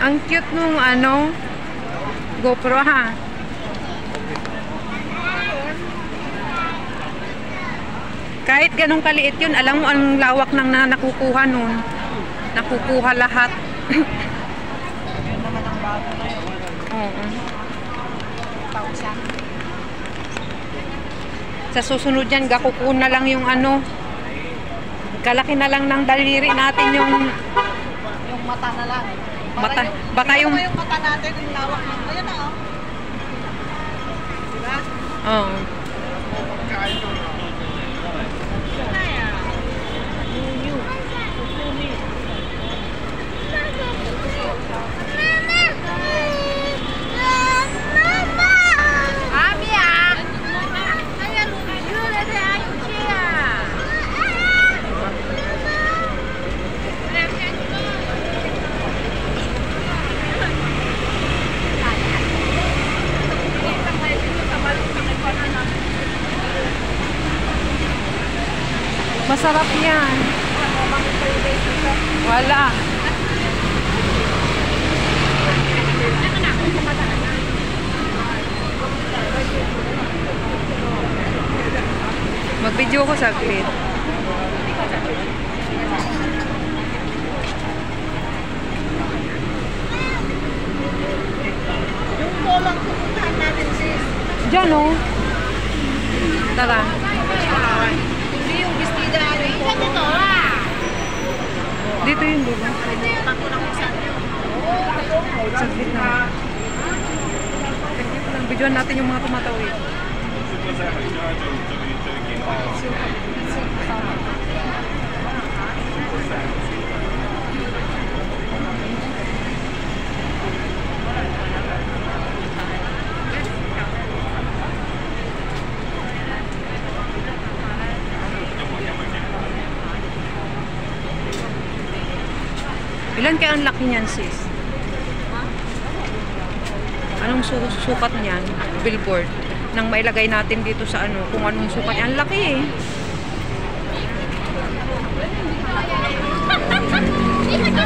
Ang cute nung ano, GoPro ha. Kahit ganun kaliit yun, alam mo ang lawak ng nakukuha nun. Nakukuha lahat. Yun naman ang bago na yun. Oo. 1,000. Sa susunod yan, gakukuha na lang yung ano. Kalaki na lang ng daliri natin yung Mata na lang. mata. Baka yung mata natin yung lawak ng ayun na oh. Diba? Oo. Masarap yan. Wala. Mag-video ko saglit. Yung bolang pupuntahan natin sis. Diyan o. Tara. Hindi yung bestida yung dito Dito yun, diba? Tako lang kung saan yun. Saglit na. Saglit lang. Videoan natin yung mga tumatawid. Ilan kaya ang laki niyan, sis? Anong sukat niyan? Billboard. Nang mailagay natin dito sa ano, kung anong sukat niyan. Ang laki eh. Hindi ka